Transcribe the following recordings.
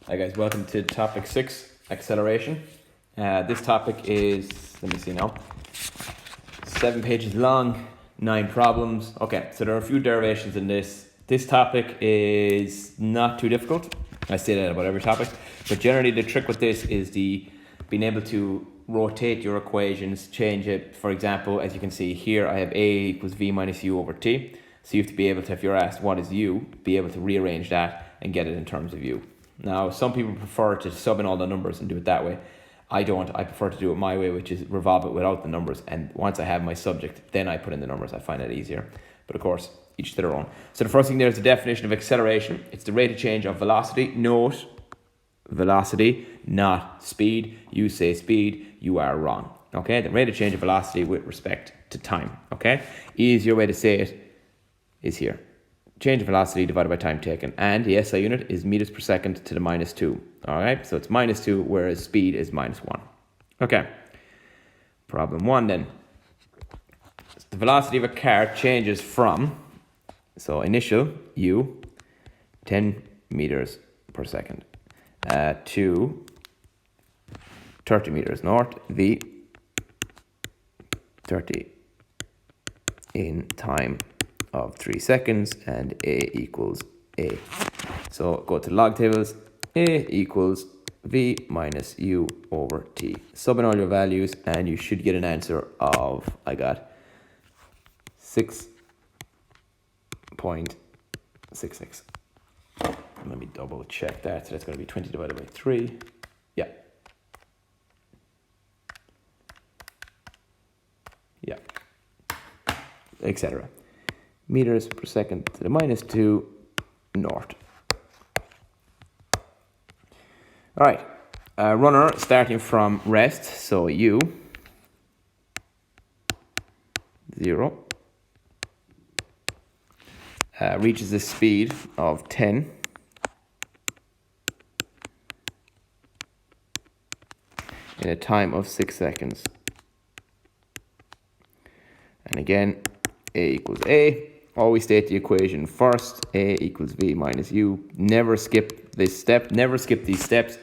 Hi guys, welcome to topic 6, acceleration. This topic is, let me see now, 7 pages long, 9 problems. Okay, so there are a few derivations in this. This topic is not too difficult. I say that about every topic. But generally the trick with this is being able to rotate your equations, change it. For example, as you can see here, I have A equals V minus U over T. So you have to be able to, if you're asked what is U, be able to rearrange that and get it in terms of U. Now, some people prefer to sub in all the numbers and do it that way. I don't. I prefer to do it my way, which is revolve it without the numbers. And once I have my subject, then I put in the numbers. I find that easier. But of course, each to their own. So the first thing there is the definition of acceleration. It's the rate of change of velocity. Note, velocity, not speed. You say speed, you are wrong. Okay, the rate of change of velocity with respect to time. Okay, easier way to say it is here. Change of velocity divided by time taken. And the SI unit is meters per second to the minus 2. All right, so it's minus 2, whereas speed is minus 1. Okay, problem 1 then. The velocity of a car changes from, so initial, U, 10 meters per second, to 30 meters north, V, 30 in time of 3 seconds, and A equals A. So go to log tables. A equals V minus U over T. Sub in all your values and you should get an answer of, I got 6.66. Let me double check that. So that's going to be 20 divided by 3. Yeah. Yeah. Etc. Meters per second to the minus 2 north. All right, runner starting from rest, so U, 0, reaches a speed of 10 in a time of 6 seconds. And again, A equals A. Always state the equation first. A equals V minus U. Never skip this step. Never skip these steps.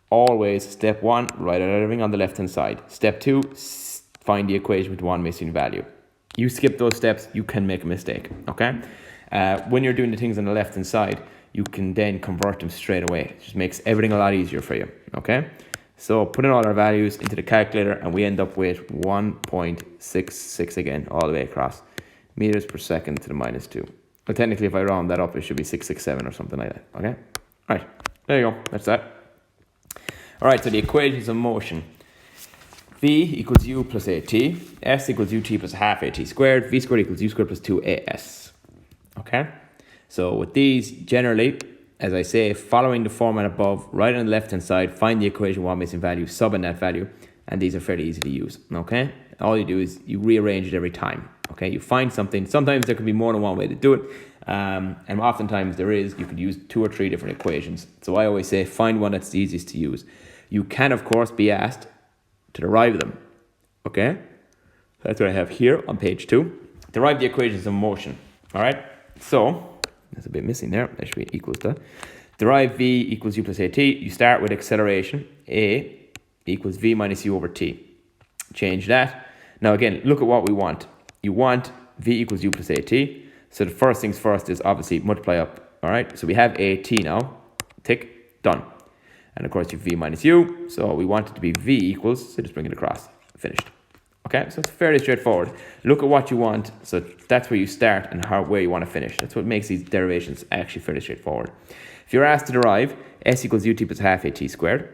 Always step 1, write out everything on the left hand side. Step 2, find the equation with one missing value. You skip those steps, you can make a mistake. Okay. When you're doing the things on the left hand side, you can then convert them straight away. It just makes everything a lot easier for you. Okay. So put in all our values into the calculator, and we end up with 1.66 again, all the way across. Meters per second to the minus 2. But technically, if I round that up, it should be 667 or something like that. Okay? All right. There you go. That's that. All right. So the equations of motion. V equals U plus AT. S equals UT plus half AT squared. V squared equals U squared plus 2AS. Okay? So with these, generally, as I say, following the format above, right on the left-hand side, find the equation one missing value, sub in that value, and these are fairly easy to use. Okay? All you do is you rearrange it every time. Okay, you find something. Sometimes there could be more than one way to do it, and oftentimes there is. You could use 2 or 3 different equations. So I always say find one that's the easiest to use. You can, of course, be asked to derive them. Okay, that's what I have here on page 2. Derive the equations of motion. All right. So there's a bit missing there. That should be equals to. Derive V equals U plus AT. You start with acceleration. A equals V minus U over T. Change that. Now again, look at what we want. You want V equals U plus AT. So the first things first is obviously multiply up. All right. So we have AT now. Tick. Done. And of course you have V minus U. So we want it to be V equals. So just bring it across. Finished. Okay. So it's fairly straightforward. Look at what you want. So that's where you start and where you want to finish. That's what makes these derivations actually fairly straightforward. If you're asked to derive S equals UT plus half AT squared.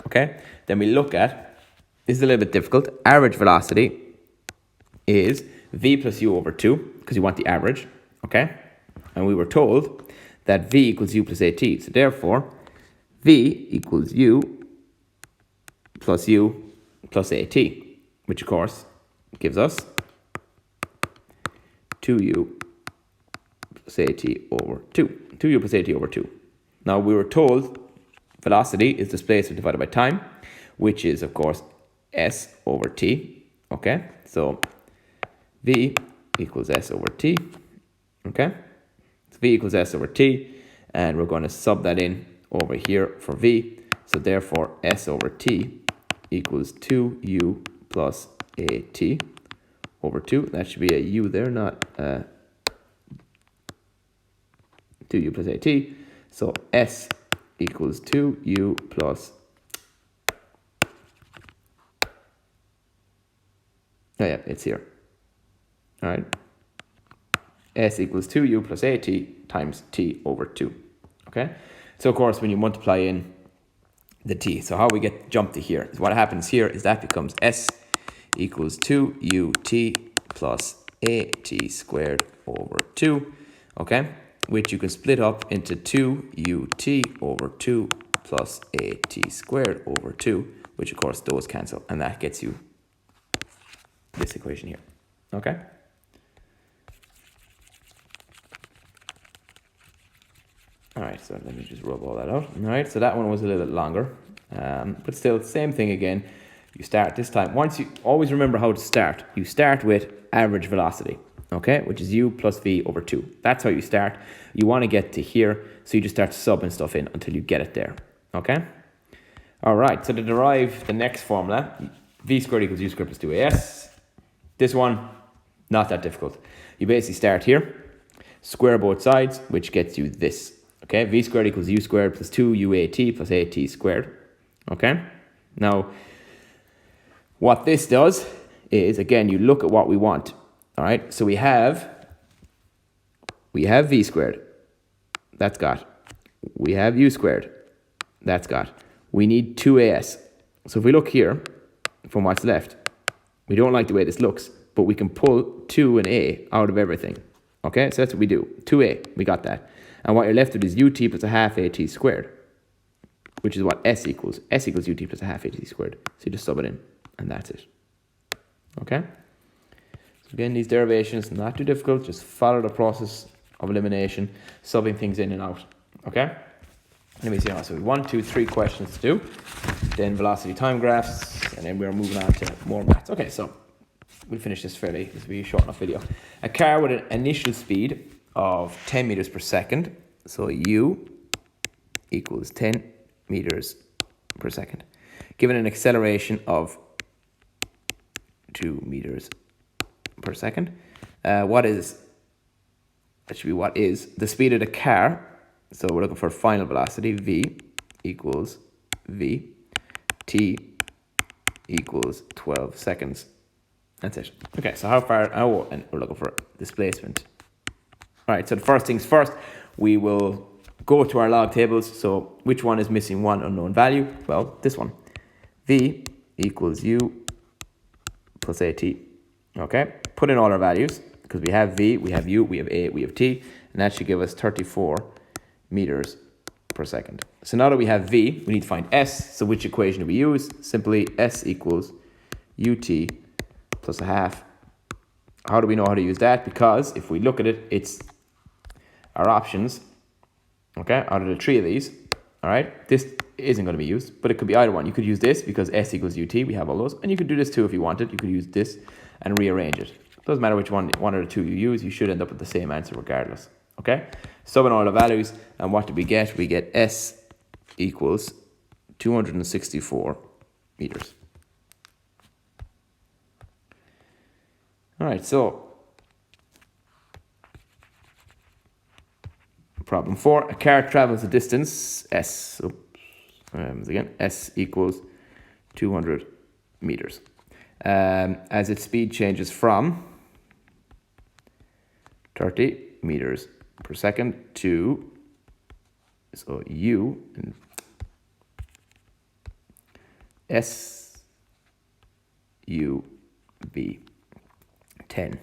Okay. Then we look at, this is a little bit difficult. Average velocity is V plus U over 2, because you want the average, okay? And we were told that V equals U plus AT. So therefore, V equals U plus AT, which of course gives us 2U plus AT over 2. 2U plus AT over 2. Now we were told velocity is displacement divided by time, which is of course S over T, okay? So V equals S over T, okay? So V equals S over T, and we're going to sub that in over here for v. So therefore, s over t equals 2u plus at over 2. That should be a u there, not 2u plus at. So s equals 2u plus... Oh yeah, it's here. All right. S equals 2u plus at times t over 2. Okay? So, of course, when you multiply in the t, so how we get jump to here, is what happens here is that becomes s equals 2ut plus at squared over 2. Okay? Which you can split up into 2ut over 2 plus at squared over 2, which, of course, those cancel. And that gets you this equation here. Okay? All right, so let me just rub all that out. All right, so that one was a little bit longer, but still, same thing again. You start this time. Once you always remember how to start. You start with average velocity, okay, which is u plus v over 2. That's how you start. You want to get to here, so you just start subbing stuff in until you get it there, okay? All right, so to derive the next formula, v squared equals u squared plus 2as. This one, not that difficult. You basically start here, square both sides, which gets you this. Okay, v squared equals u squared plus 2uat plus at squared. Okay, now what this does is, again, you look at what we want. All right, so we have v squared. That's got. We have u squared. That's got. We need 2as. So if we look here from what's left, we don't like the way this looks, but we can pull 2 and a out of everything. Okay, so that's what we do. 2a, we got that. And what you're left with is ut plus a half at squared, which is what s equals. S equals ut plus a half at squared. So you just sub it in, and that's it. Okay? So again, these derivations, not too difficult. Just follow the process of elimination, subbing things in and out. Okay? Let me see now. So we have 1, 2, 3 questions to do. Then velocity time graphs, and then we're moving on to more maths. Okay, so we'll finish this fairly. This will be a short enough video. A car with an initial speed of 10 meters per second. So u equals 10 meters per second. Given an acceleration of 2 meters per second. What is the speed of the car? So we're looking for final velocity. V equals v. T equals 12 seconds. That's it. Okay, so and we're looking for displacement. All right, so the first things first, we will go to our log tables. So which one is missing one unknown value? Well, this one. V equals u plus at. Okay, put in all our values because we have v, we have u, we have a, we have t, and that should give us 34 meters per second. So now that we have v, we need to find s. So which equation do we use? Simply s equals ut plus a half. How do we know how to use that? Because if we look at it, it's our options, okay, out of the 3 of these, all right, this isn't going to be used, but it could be either one. You could use this because s equals ut, we have all those, and you could do this too if you wanted. You could use this and rearrange it. Doesn't matter which one of the 2 you use, you should end up with the same answer regardless, okay? Sub in all the values, and what do we get? We get s equals 264 meters. All right, so problem 4, a car travels a distance, s equals 200 meters. As its speed changes from 30 meters per second to, so u, s, u, v, 10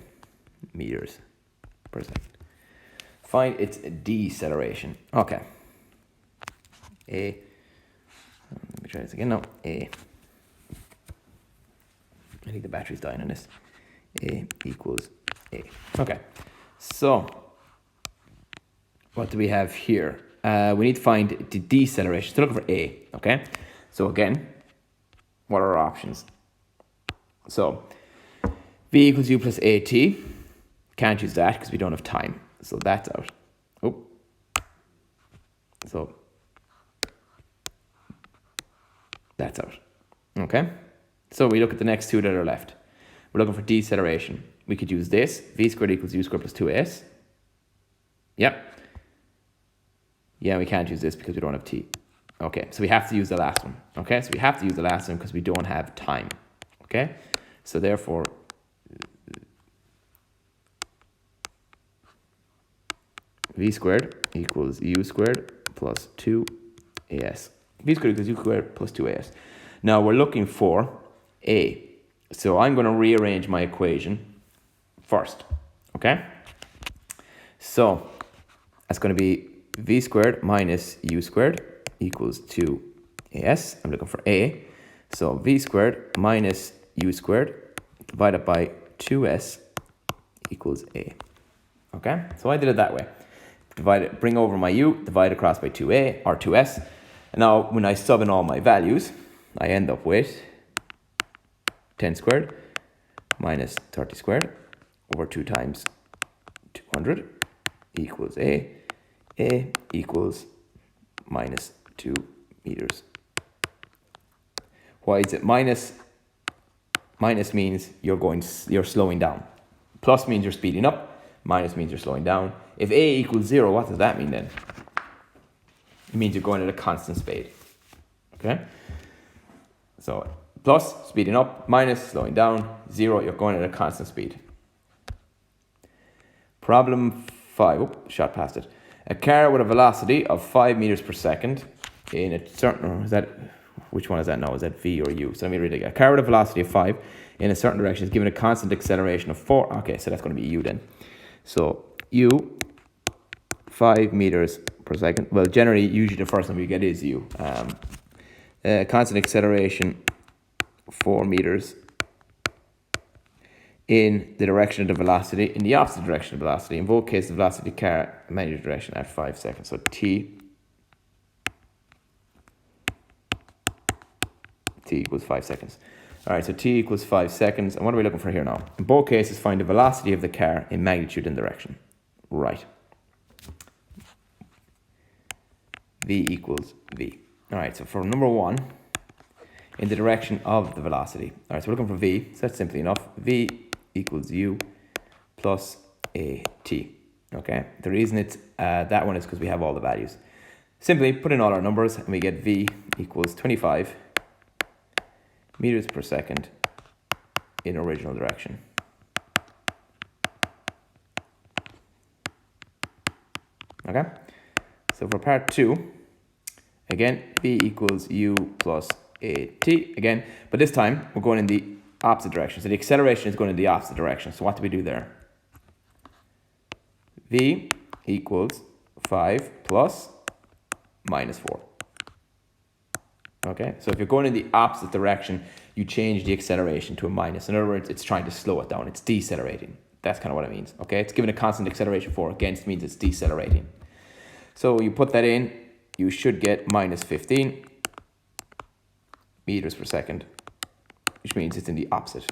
meters per second. Find its deceleration. Okay. Let me try this again now. I think the battery's dying on this. A equals A. Okay. So, what do we have here? We need to find the deceleration. So looking for A. Okay. So again, what are our options? So, V equals U plus AT. Can't use that because we don't have time. So that's out. Oh. So That's out. Okay? So we look at the next two that are left. We're looking for deceleration. We could use this. V squared equals u squared plus 2s. Yep. Yeah, we can't use this because we don't have t. Okay, so we have to use the last one. Okay, so we have to use the last one because we don't have time. Okay, so therefore, v squared equals u squared plus 2as. V squared equals u squared plus 2as. Now we're looking for a. So I'm going to rearrange my equation first. Okay, so that's going to be v squared minus u squared equals 2as. I'm looking for a. So v squared minus u squared divided by 2s equals a. Okay, so I did it that way. Bring over my u, divide across by 2a or 2s. And now when I sub in all my values, I end up with 10 squared minus 30 squared over 2 times 200 equals a. A equals minus 2 meters. Why is it minus? Minus means you're slowing down. Plus means you're speeding up. Minus means you're slowing down. If a equals 0, what does that mean then? It means you're going at a constant speed. Okay? So plus, speeding up, minus, slowing down, 0, you're going at a constant speed. Problem 5, oh, shot past it. A car with a velocity of 5 meters per second in a certain, which one is that now? Is that V or U? So let me read it again. A car with a velocity of 5 in a certain direction is given a constant acceleration of 4. Okay, so that's going to be U then. So U, 5 meters per second. Well, generally, usually the first one we get is U. Constant acceleration 4 meters in the direction of the velocity, in the opposite direction of the velocity. In both cases, the velocity of the car in any direction at 5 seconds. So t equals 5 seconds. All right, so t equals 5 seconds. And what are we looking for here now? In both cases, find the velocity of the car in magnitude and direction. Right. V equals V. All right, so for number 1, in the direction of the velocity. All right, so we're looking for V. So that's simply enough. V equals U plus AT. Okay, the reason it's that one is because we have all the values. Simply put in all our numbers and we get V equals 25 meters per second in original direction. Okay, so for part 2, again, V equals U plus AT again, but this time we're going in the opposite direction. So the acceleration is going in the opposite direction. So what do we do there? V equals 5 plus minus 4. Okay, so if you're going in the opposite direction, you change the acceleration to a minus. In other words, it's trying to slow it down. It's decelerating. That's kind of what it means. Okay, it's given a constant acceleration 4. Against means it's decelerating. So you put that in, you should get minus 15 meters per second, which means it's in the opposite.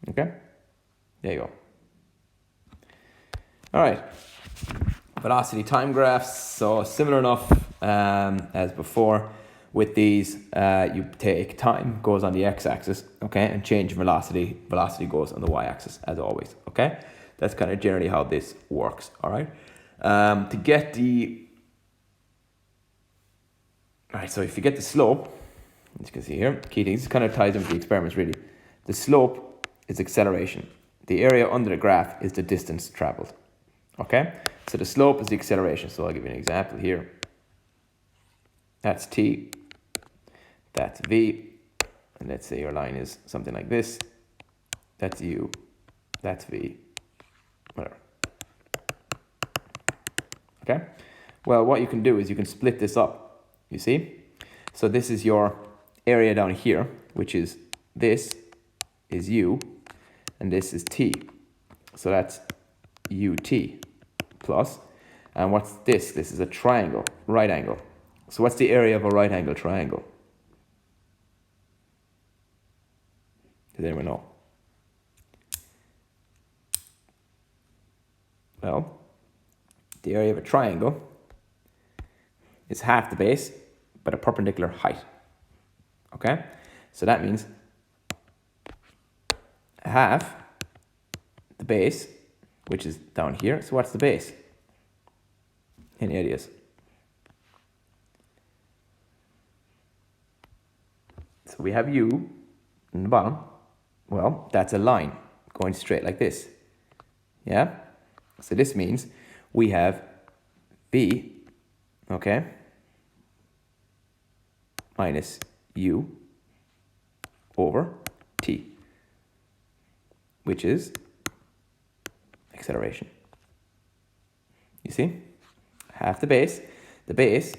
Okay, there you go. All right, velocity time graphs. So similar enough as before. With these, you take time, goes on the x-axis, okay, and change velocity. Velocity goes on the y-axis, as always, okay? That's kind of generally how this works, all right? To get the... All right, so if you get the slope, as you can see here, key things, this kind of ties in with the experiments, really. The slope is acceleration. The area under the graph is the distance traveled, okay? So the slope is the acceleration. So I'll give you an example here. That's t. That's v. And let's say your line is something like this. That's u. That's v. Whatever. Okay? Well, what you can do is you can split this up. You see? So this is your area down here, which is this is u, and this is t. So that's ut plus. And what's this? This is a triangle, right angle. So what's the area of a right angle triangle? Does anyone know? Well, the area of a triangle is half the base by the perpendicular height. Okay? So that means half the base, which is down here. So what's the base? Any ideas? So we have u in the bottom. Well, that's a line going straight like this. Yeah? So this means we have v, okay, minus u over t, which is acceleration. You see? Half the base. The base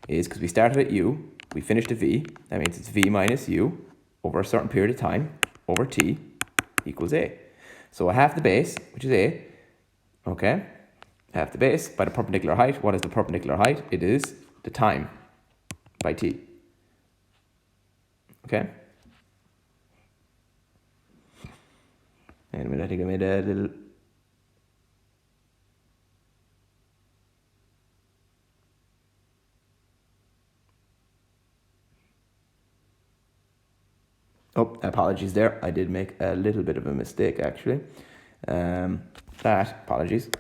is, because we started at u, we finished at v, that means it's v minus u over a certain period of time over t equals a. So half the base, which is a, okay, half the base by the perpendicular height. What is the perpendicular height? It is the time by t. Okay? Wait a minute, I think I made a little... Oh, apologies there. I did make a little bit of a mistake, actually. Apologies.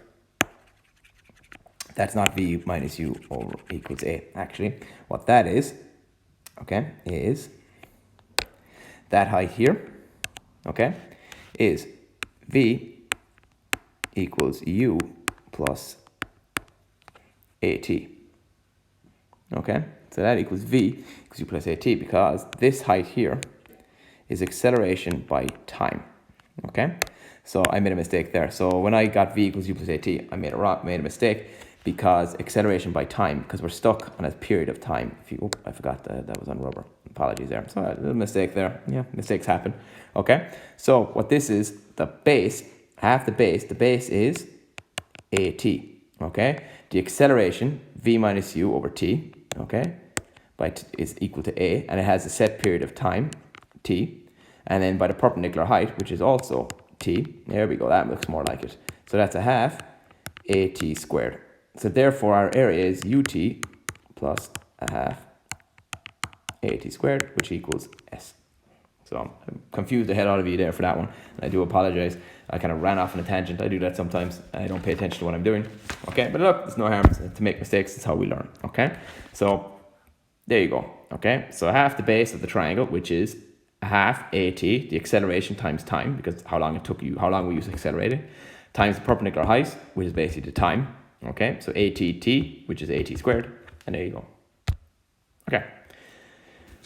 That's not v minus u over equals a, actually. What that is, okay, is that height here, okay, is v equals u plus at. Okay, so that equals v equals u plus at, because this height here is acceleration by time. Okay, so I made a mistake there. So when I got v equals u plus at, I made a mistake, because acceleration by time, because we're stuck on a period of time. I forgot that was on rubber. Apologies there. So a little mistake there. Yeah, mistakes happen. Okay, so what this is, the base, half the base is at. Okay, the acceleration v minus u over t, okay, is equal to a, and it has a set period of time, t, and then by the perpendicular height, which is also t. There we go, that looks more like it. So that's a half at squared. So therefore our area is ut plus a half at squared, which equals s. So I'm confused the hell out of you there for that one. And I do apologize. I kind of ran off on a tangent. I do that sometimes. I don't pay attention to what I'm doing. Okay, but look, there's no harm to make mistakes. It's how we learn. Okay, so there you go. Okay, so half the base of the triangle, which is a half at, the acceleration times time, because how long it took you, how long we used accelerating, times the perpendicular height, which is basically the time. Okay, so AT, which is AT squared, and there you go. Okay.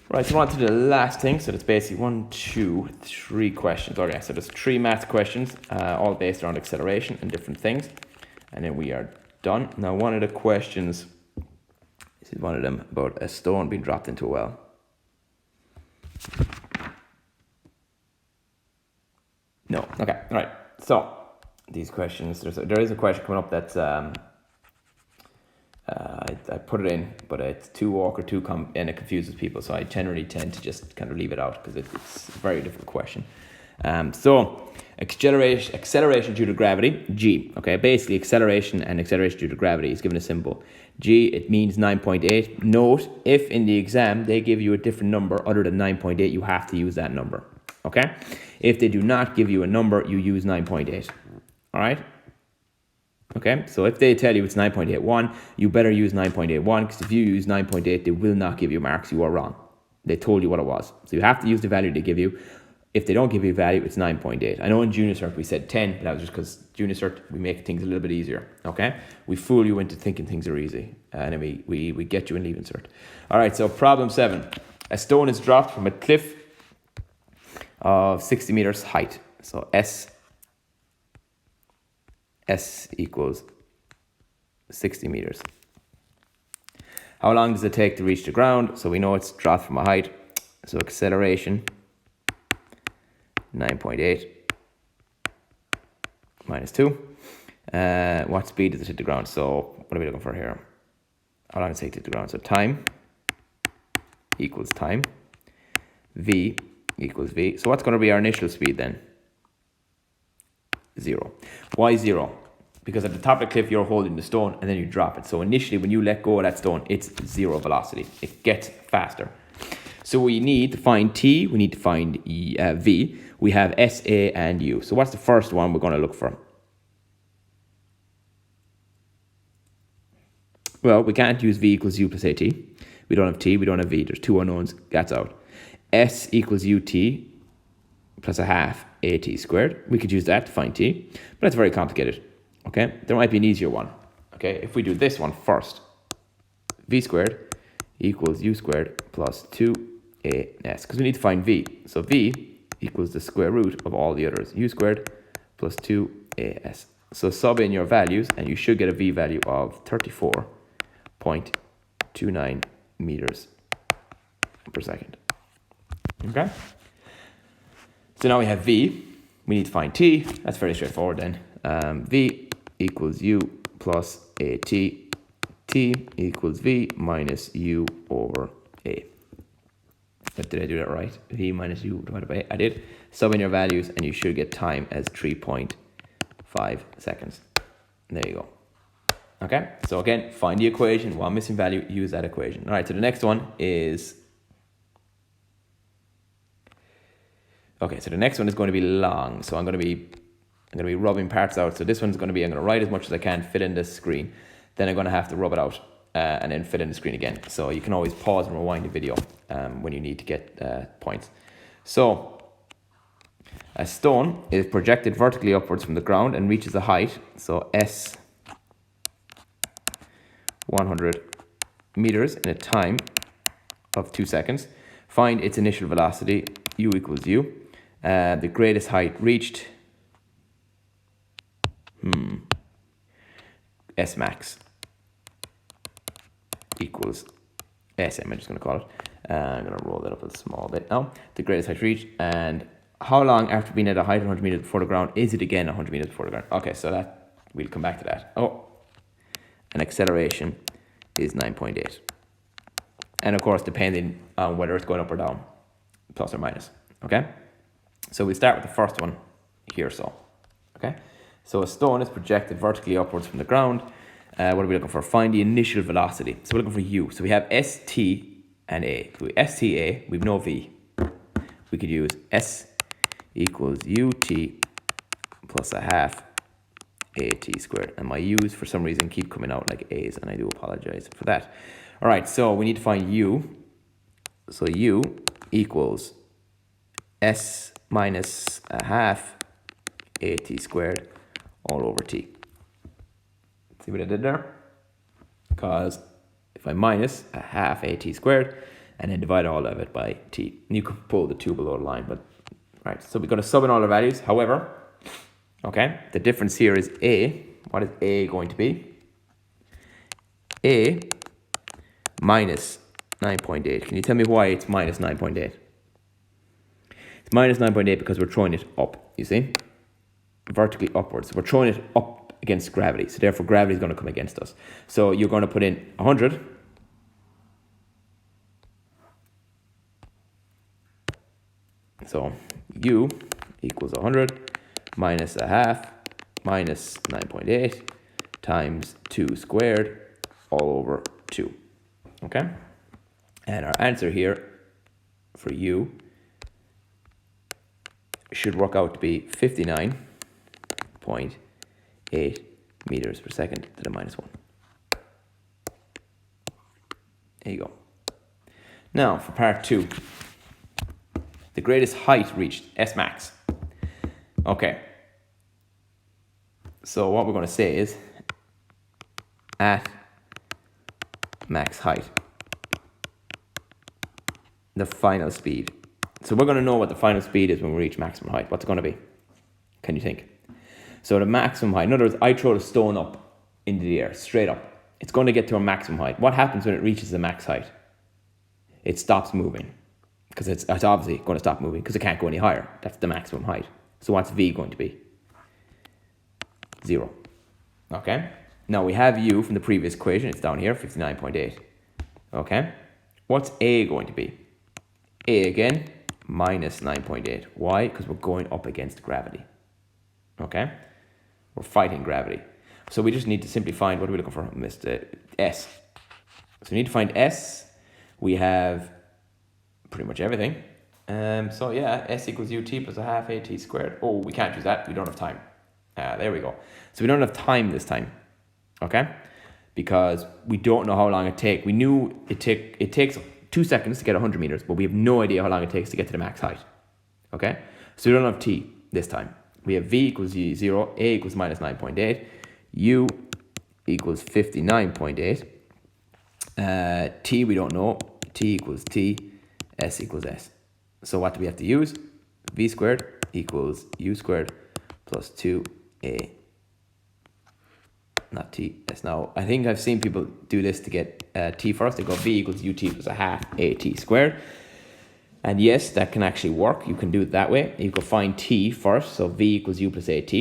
Right, so on to the last thing. So it's basically 1, 2, 3 questions. Okay, so there's 3 math questions, all based around acceleration and different things. And then we are done. Now, one of the questions, this is one of them about a stone being dropped into a well. No, okay, all right. So these questions, there is a question coming up that's I put it in, but it's too awkward, and it confuses people. So I generally tend to just kind of leave it out because it's a very difficult question. So acceleration due to gravity, g. Okay, basically acceleration due to gravity is given a symbol g. It means 9.8. Note, if in the exam they give you a different number other than 9.8, you have to use that number. Okay, if they do not give you a number, you use 9.8. All right. Okay, so if they tell you it's 9.81, you better use 9.81, because if you use 9.8, they will not give you marks. You are wrong. They told you what it was. So you have to use the value they give you. If they don't give you a value, it's 9.8. I know in junior cert we said 10, but that was just because junior cert, we make things a little bit easier. Okay, we fool you into thinking things are easy, and then we get you in leaving cert. All right, so problem 7. A stone is dropped from a cliff of 60 meters height. So S equals 60 meters. How long does it take to reach the ground? So we know it's dropped from a height. So acceleration, 9.8 minus 2. What speed does it hit the ground? So what are we looking for here? How long does it take to hit the ground? So time equals time. V equals V. So what's going to be our initial speed then? 0. Why 0? because at the top of the cliff, you're holding the stone and then you drop it. So initially, when you let go of that stone, it's 0 velocity. It gets faster. So we need to find t, we need to find v. We have s, a, and u. So what's the first one we're going to look for? Well, we can't use v equals u plus at. We don't have t, we don't have v. There's 2 unknowns. That's out. S equals ut plus a half at squared. We could use that to find t, but that's very complicated. Okay, there might be an easier one. Okay, if we do this one first, v squared equals u squared plus 2as, because we need to find v. So v equals the square root of all the others, u squared plus 2as. So sub in your values and you should get a v value of 34.29 meters per second. Okay, so now we have v. We need to find t. That's very straightforward then. V equals u plus at. T equals v minus u over a. Did I do that right? V minus u divided by a. I did. Sub in your values and you should get time as 3.5 seconds. There you go. Okay, so again, find the equation. One missing value, use that equation. All right, so the next one is... Okay, so the next one is going to be long. So I'm going to be rubbing parts out. So this one's going to be, I'm going to write as much as I can, fit in this screen. Then I'm going to have to rub it out and then fit in the screen again. So you can always pause and rewind the video when you need to get points. So a stone is projected vertically upwards from the ground and reaches a height. So S 100 meters in a time of 2 seconds. Find its initial velocity, u equals u. The greatest height reached, S max equals SM, I'm just going to call it. I'm going to roll that up a small bit now. The greatest height reached, and how long after being at a height 100 meters before the ground is it again 100 meters before the ground? Okay, so that we'll come back to that. Oh, an acceleration is 9.8. And of course, depending on whether it's going up or down, plus or minus. Okay, so we start with the first one here. So, okay, so a stone is projected vertically upwards from the ground. What are we looking for? Find the initial velocity. So we're looking for u. So we have st and a. So sta, we've no v. We could use s equals ut plus a half at squared. And my u's for some reason keep coming out like a's, and I do apologize for that. All right, so we need to find u. So u equals s minus a half at squared all over t. See what I did there? Because if I minus a half at squared and then divide all of it by t, and you could pull the 2 below the line, but right, so we're going to sub in all the values. However, okay, the difference here is a. What is a going to be? A minus 9.8. Can you tell me why it's minus 9.8? It's minus 9.8 because we're throwing it up, you see? Vertically upwards. We're throwing it up against gravity. So therefore gravity is going to come against us. So you're going to put in 100. So u equals 100 minus a half minus 9.8 times 2 squared all over 2. Okay? And our answer here for u should work out to be 59.8 meters per second to the minus 1. There you go. Now for part 2. The greatest height reached, S max. Okay. So what we're going to say is at max height, the final speed. So we're going to know what the final speed is when we reach maximum height. What's it going to be? Can you think? So the maximum height, in other words, I throw the stone up into the air, straight up. It's going to get to a maximum height. What happens when it reaches the max height? It stops moving. Because it's obviously going to stop moving because it can't go any higher. That's the maximum height. So what's v going to be? 0. Okay? Now we have u from the previous equation. It's down here, 59.8. Okay? What's a going to be? A again, minus 9.8. Why? Because we're going up against gravity. Okay? We're fighting gravity. So we just need to simply find, what are we looking for, Mr. S. So we need to find S. We have pretty much everything. So yeah, S equals ut plus a half at squared. Oh, we can't use that. We don't have time. There we go. So we don't have time this time. Okay? Because we don't know how long it takes. We knew it takes 2 seconds to get 100 meters, but we have no idea how long it takes to get to the max height. Okay? So we don't have t this time. We have v equals 0, a equals minus 9.8, u equals 59.8, t we don't know, t equals t, s equals s. So what do we have to use? V squared equals u squared plus 2a, not t, s. Now, I think I've seen people do this to get t first. They go v equals ut plus a half at squared. And yes, that can actually work. You can do it that way. You can find t first, so v equals u plus at.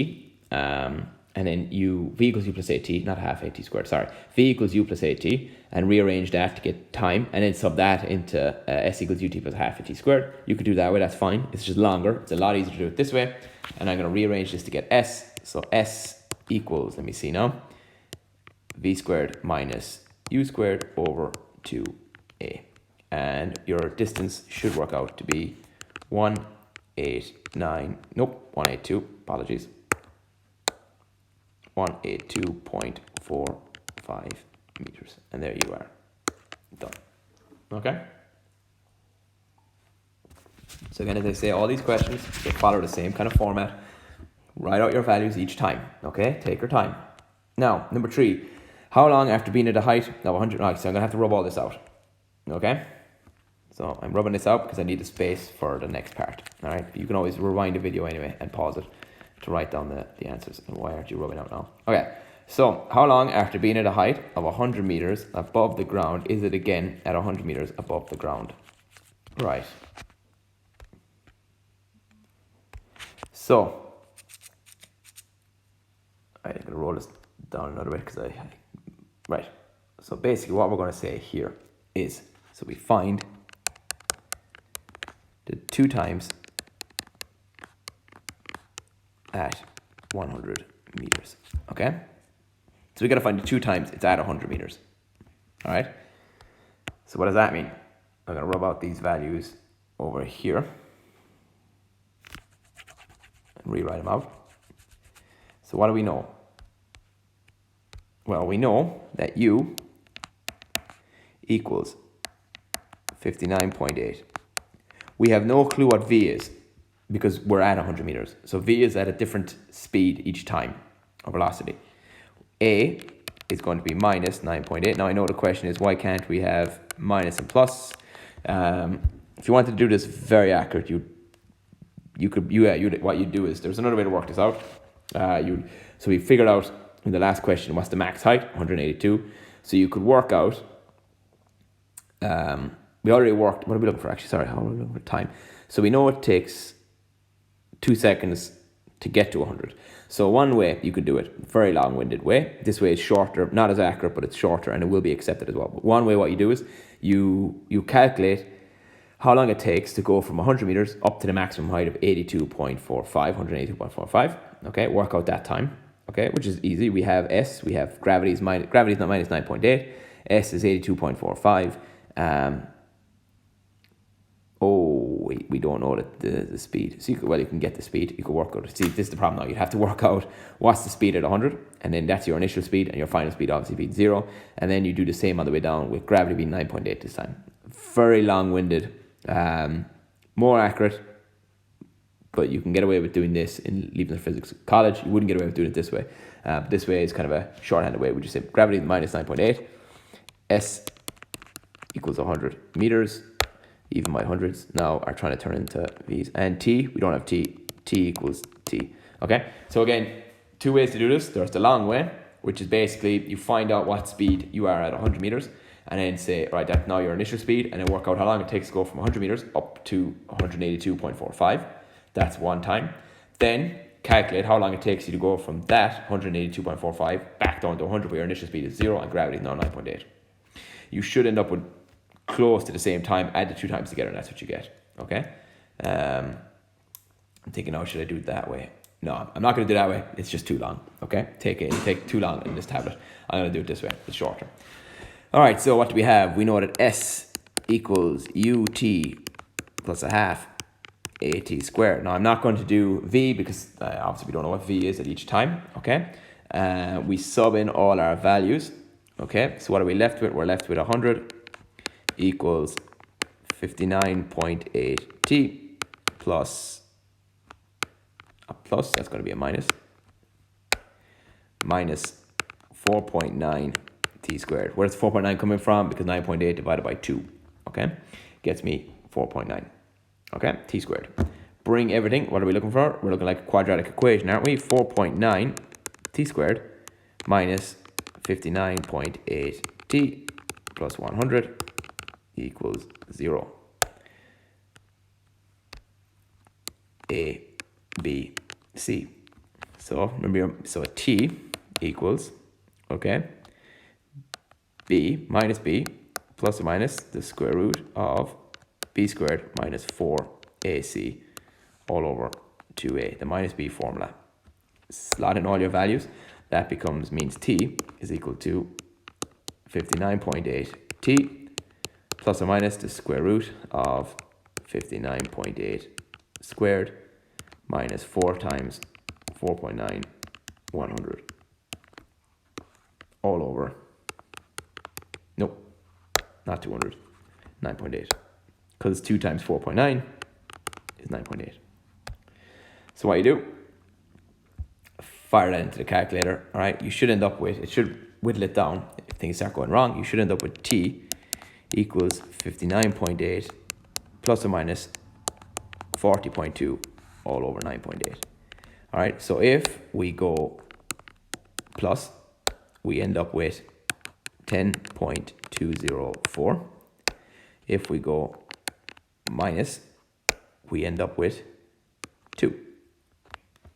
And then v equals u plus at, not half at squared, sorry. V equals u plus at, and rearrange that to get time, and then sub that into s equals ut plus half at squared. You could do that way, that's fine. It's just longer. It's a lot easier to do it this way. And I'm going to rearrange this to get s. So s equals, let me see now, v squared minus u squared over 2a. And your distance should work out to be 182, apologies. 182.45 meters. And there you are. Done. Okay? So again, as I say, all these questions, they follow the same kind of format. Write out your values each time. Okay? Take your time. Now, number 3. How long after being at a height of 100... Right, so I'm going to have to rub all this out. Okay? So I'm rubbing this out because I need a space for the next part. All right? You can always rewind the video anyway and pause it to write down the answers. And why aren't you rubbing out now? Okay. So how long after being at a height of 100 meters above the ground is it again at 100 meters above the ground? Right. So I'm going to roll this down another way because right. So basically what we're going to say here is, so we find the 2 times at 100 meters. Okay? So we got to find the 2 times it's at 100 meters. All right? So what does that mean? I'm going to rub out these values over here and rewrite them out. So what do we know? Well, we know that u equals 59.8. We have no clue what v is because we're at 100 meters. So v is at a different speed each time, or velocity. A is going to be minus 9.8. Now I know the question is, why can't we have minus and plus? If you wanted to do this very accurate, what you'd do is, there's another way to work this out. So we figured out in the last question, what's the max height? 182. So you could work out, we already worked, what are we looking for actually? Sorry, how are we looking for time? So we know it takes 2 seconds to get to 100. So one way you could do it, very long-winded way. This way is shorter, not as accurate, but it's shorter and it will be accepted as well. But one way what you do is you calculate how long it takes to go from 100 meters up to the maximum height of 182.45. Okay, work out that time. Okay, which is easy. We have S, we have gravity's not minus 9.8. S is 82.45. We don't know the speed. So you can get the speed. You can work out. See, this is the problem now. You'd have to work out what's the speed at 100, and then that's your initial speed, and your final speed obviously being 0. And then you do the same on the way down with gravity being 9.8 this time. Very long-winded, more accurate, but you can get away with doing this in Leaving the Physics College. You wouldn't get away with doing it this way. This way is kind of a shorthanded way. We just say gravity minus 9.8, S equals 100 meters. Even my hundreds now are trying to turn into V's. And T, we don't have T. T equals T. Okay? So again, 2 ways to do this. There's the long way, which is basically you find out what speed you are at 100 meters and then say, right, that's now your initial speed, and then work out how long it takes to go from 100 meters up to 182.45. That's one time. Then calculate how long it takes you to go from that 182.45 back down to 100 where your initial speed is 0 and gravity is now 9.8. You should end up with close to the same time. Add the 2 times together and that's what you get. Okay? I'm thinking now, should I do it that way? No, I'm not going to do it that way. It's just too long. Okay, take too long in this tablet. I'm going to do it this way. It's shorter. All right. So what do we have? We know that S equals ut plus a half at squared. Now I'm not going to do v because obviously we don't know what v is at each time. Okay. We sub in all our values. Okay. So what are we left with? We're left with 100 equals 59.8 t plus a plus, that's going to be a minus 4.9 t squared. Where's 4.9 coming from? Because 9.8 divided by 2, okay, gets me 4.9, okay, t squared. Bring everything, what are we looking for? We're looking like a quadratic equation, aren't we? 4.9 t squared minus 59.8 t plus 100 equals 0. A, B, C. So remember, so t equals, okay, b minus b plus or minus the square root of b squared minus 4ac all over 2a, the minus b formula. Slot in all your values. That means t is equal to 59.8 t plus or minus the square root of 59.8 squared minus 4 times 4.9, 100 all over, nope, not 200, 9.8, because 2 times 4.9 is 9.8. So what you do, fire that into the calculator. All right, you should end up with, it should whittle it down if things start going wrong. You should end up with t equals 59.8 plus or minus 40.2 all over 9.8. All right, so if we go plus, we end up with 10.204. If we go minus, we end up with 2.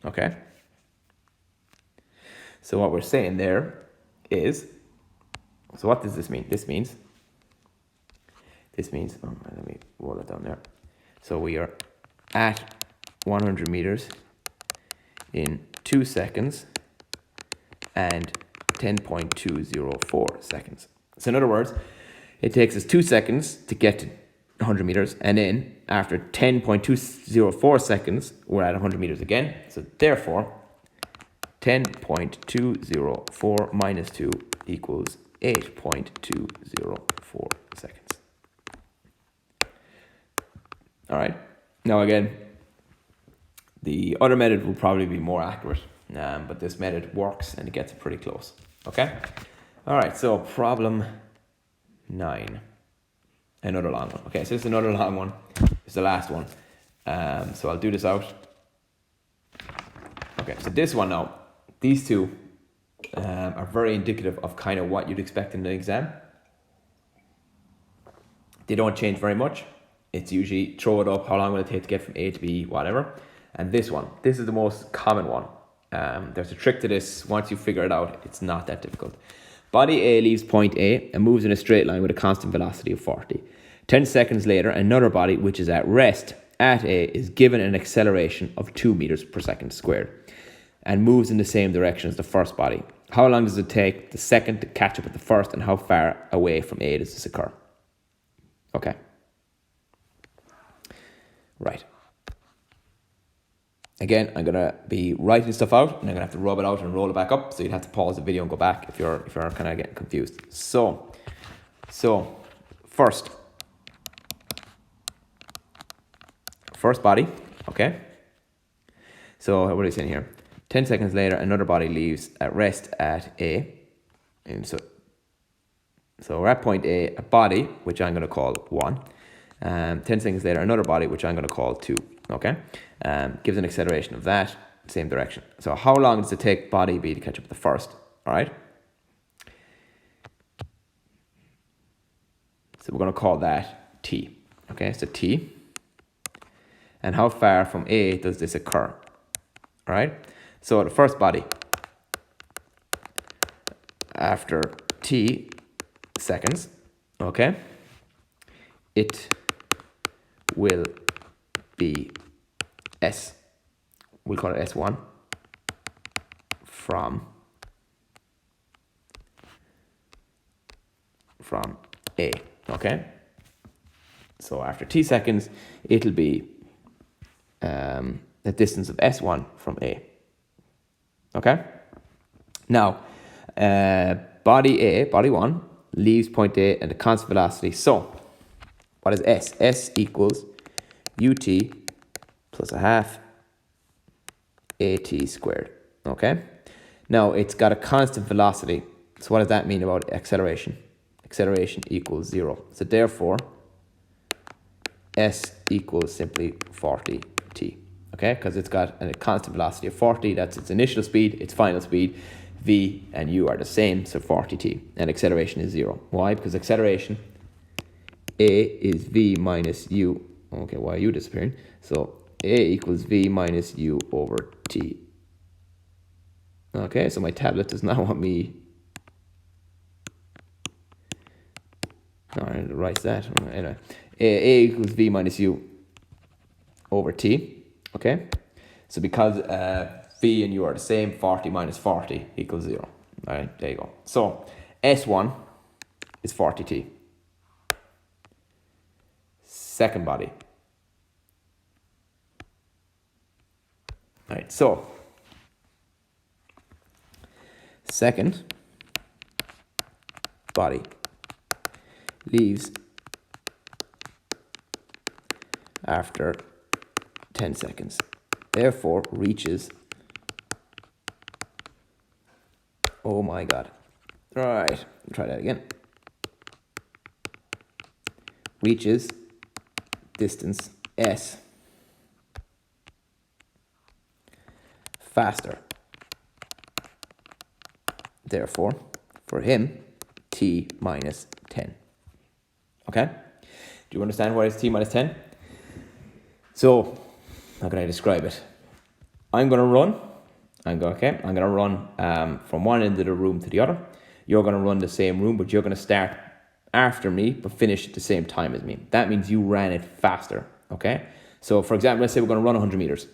Okay? So what we're saying there is, so what does this mean? This means, let me roll it down there. So we are at 100 meters in 2 seconds and 10.204 seconds. So in other words, it takes us 2 seconds to get to 100 meters, and then after 10.204 seconds, we're at 100 meters again. So therefore, 10.204 minus 2 equals 8.204 seconds. All right. Now again, the other method will probably be more accurate, but this method works and it gets pretty close. Okay. All right. So problem 9, another long one. Okay. So this is another long one. It's the last one. So I'll do this out. Okay. So this one now, these two are very indicative of kind of what you'd expect in the exam. They don't change very much. It's usually throw it up, how long will it take to get from A to B, whatever. And this one, this is the most common one. There's a trick to this. Once you figure it out, it's not that difficult. Body A leaves point A and moves in a straight line with a constant velocity of 40. 10 seconds later, another body which is at rest at A is given an acceleration of 2 meters per second squared and moves in the same direction as the first body. How long does it take the second to catch up with the first, and how far away from A does this occur? Okay. Right. Again, I'm going to be writing stuff out, and I'm going to have to rub it out and roll it back up, so you'd have to pause the video and go back if you're kind of getting confused. So first body, okay? So what are you saying here? 10 seconds later, another body leaves at rest at A. And so we're at point A, a body, which I'm going to call 1. 10 seconds later, another body, which I'm going to call 2. Okay? Gives an acceleration of that, same direction. So how long does it take body B to catch up with the first? All right? So we're going to call that T. Okay, so T. And how far from A does this occur? All right? So the first body, after T seconds, okay, it will be S. We'll call it S1. from A, okay? So after t seconds, it'll be the distance of S1 from A, okay? Now, body 1, leaves point A at a constant velocity. So, what is S? S equals ut plus a half at squared, okay? Now, it's got a constant velocity. So what does that mean about acceleration? Acceleration equals 0. So therefore, S equals simply 40t, okay? Because it's got a constant velocity of 40. That's its initial speed, its final speed. V and U are the same, so 40t. And acceleration is 0. Why? Because acceleration, A is V minus U. Okay, why are U disappearing? So A equals V minus U over T. Okay, so my tablet does not want me... All right, it writes that. Anyway, A equals V minus U over T. Okay, so because V and U are the same, 40 minus 40 equals 0. All right, there you go. So S1 is 40t. Second body. All right, so second body leaves after 10 seconds. Therefore, reaches... Oh my God. All right, try that again. Reaches distance S faster. Therefore, for him, t minus 10. Okay? Do you understand why it's t minus 10? So, how can I describe it? I'm going to run. I'm going to run from one end of the room to the other. You're going to run the same room, but you're going to start after me, but finish at the same time as me. That means you ran it faster, okay? So, for example, let's say we're going to run 100 meters,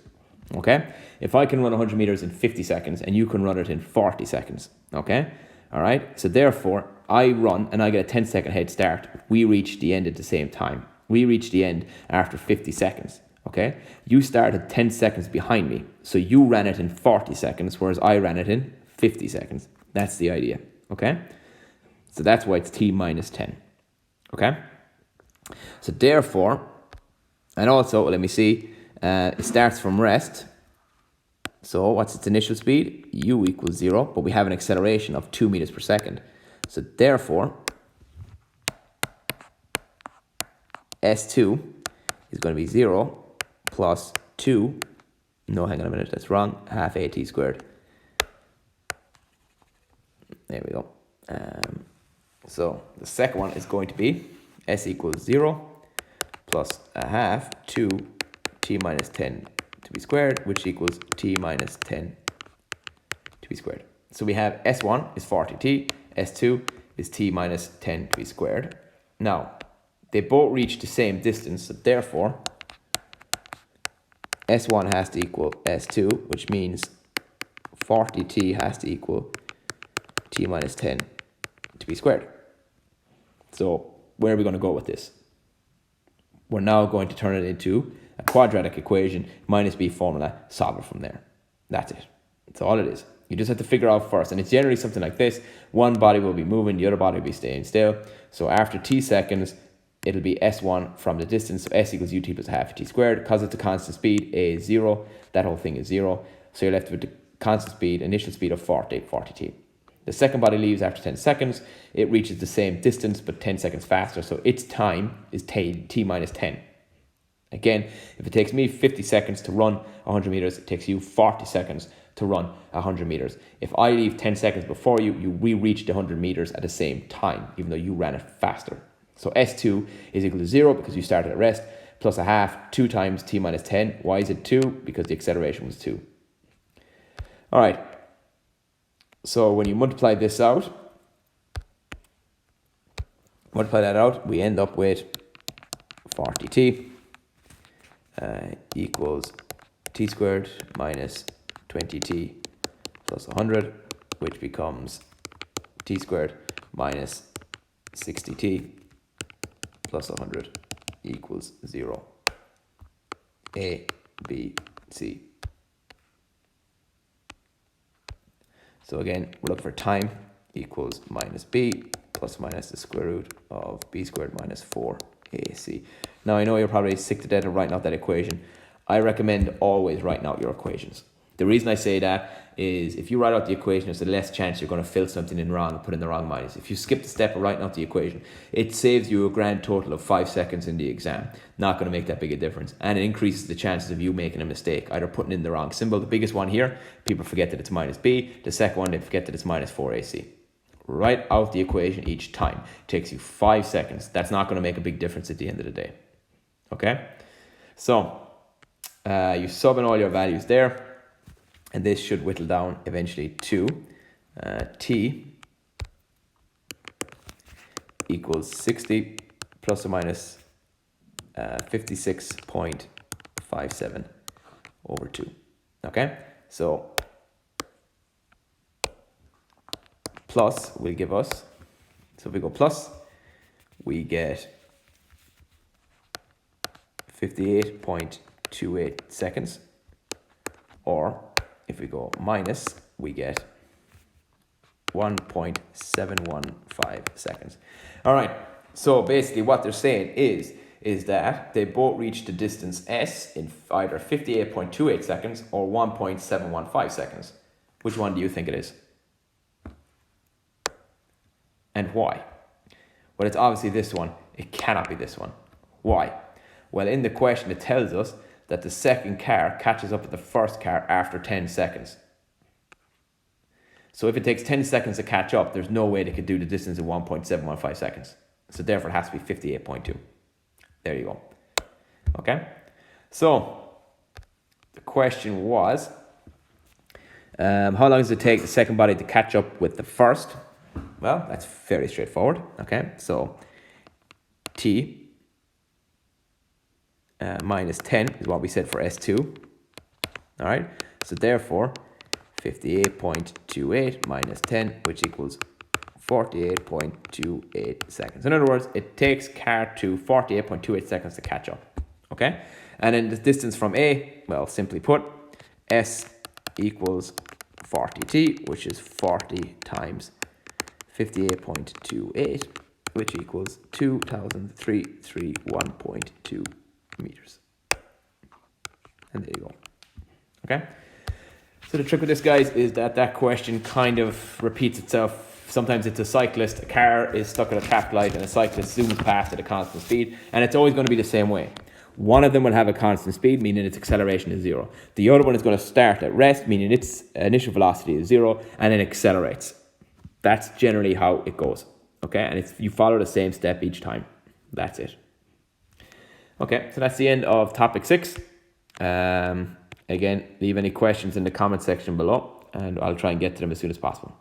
okay? If I can run 100 meters in 50 seconds and you can run it in 40 seconds, okay? All right? So, therefore, I run and I get a 10-second head start. We reach the end at the same time. We reach the end after 50 seconds. Okay, you started 10 seconds behind me, so you ran it in 40 seconds, whereas I ran it in 50 seconds. That's the idea, okay? So that's why it's t minus 10, okay? So therefore, and also, let me see, it starts from rest. So what's its initial speed? U equals 0, but we have an acceleration of 2 meters per second. So therefore, S2 is going to be 0 plus 2, no, hang on a minute, that's wrong, half at squared. There we go. So the second one is going to be S equals 0 plus a half 2 t minus 10 to be squared, which equals t minus 10 to be squared. So we have S1 is 40t, S2 is t minus 10 to be squared. Now, they both reach the same distance, so therefore, S1 has to equal S2, which means 40t has to equal t minus 10 to be squared. So where are we going to go with this? We're now going to turn it into a quadratic equation, minus b formula, solve it from there. That's it. That's all it is. You just have to figure out first. And it's generally something like this. One body will be moving, the other body will be staying still. So after t seconds, it'll be S1 from the distance, so S equals ut plus half t squared. Because it's a constant speed, A is 0. That whole thing is 0. So you're left with the constant speed, initial speed of 40t. The second body leaves after 10 seconds. It reaches the same distance, but 10 seconds faster. So its time is t minus 10. Again, if it takes me 50 seconds to run 100 meters, it takes you 40 seconds to run 100 meters. If I leave 10 seconds before we reach the 100 meters at the same time, even though you ran it faster. So S2 is equal to 0 because you started at rest, plus a half, 2 times t minus 10. Why is it 2? Because the acceleration was 2. All right. So when you multiply this out, we end up with 40t equals t squared minus 20t plus 100, which becomes t squared minus 60t plus 100 equals 0. A, B, C. So again, we're looking for time equals minus b plus minus the square root of b squared minus 4ac. Now I know you're probably sick to death of writing out that equation. I recommend always writing out your equations. The reason I say that is if you write out the equation, there's a less chance you're going to fill something in wrong and put in the wrong minus. If you skip the step of writing out the equation, it saves you a grand total of 5 seconds in the exam. Not going to make that big a difference. And it increases the chances of you making a mistake, either putting in the wrong symbol. The biggest one here, people forget that it's minus b. The second one, they forget that it's minus 4ac. Write out the equation each time. It takes you 5 seconds. That's not going to make a big difference at the end of the day. Okay? So, you sub in all your values there. And this should whittle down eventually to t equals 60 plus or minus 56.57 over 2. Okay, so plus will give us, so if we go plus, we get 58.28 seconds, or if we go minus, we get 1.715 seconds. All right, so basically what they're saying is that they both reach the distance s in either 58.28 seconds or 1.715 seconds. Which one do you think it is? And why? Well, it's obviously this one. It cannot be this one. Why? Well, in the question, it tells us that the second car catches up with the first car after 10 seconds. So if it takes 10 seconds to catch up, there's no way they could do the distance in 1.715 seconds. So therefore it has to be 58.2. There you go. Okay? So the question was, how long does it take the second body to catch up with the first? Well, that's very straightforward. Okay? So t minus 10 is what we said for S2. All right, so therefore 58.28 minus 10, which equals 48.28 seconds. In other words, it takes car 2 48.28 seconds to catch up. Okay, and then the distance from A, well, simply put, S equals 40t, which is 40 times 58.28, which equals 2,331.2 meters. And there you go. Okay, so the trick with this, guys, is that question kind of repeats itself. Sometimes it's a cyclist, a car is stuck at a traffic light and a cyclist zooms past at a constant speed, and it's always going to be the same way. One of them will have a constant speed, meaning its acceleration is 0. The other one is going to start at rest, meaning its initial velocity is 0, and then accelerates. That's generally how it goes. Okay, and you follow the same step each time. That's it. Okay, so that's the end of topic 6. Again, leave any questions in the comment section below, and I'll try and get to them as soon as possible.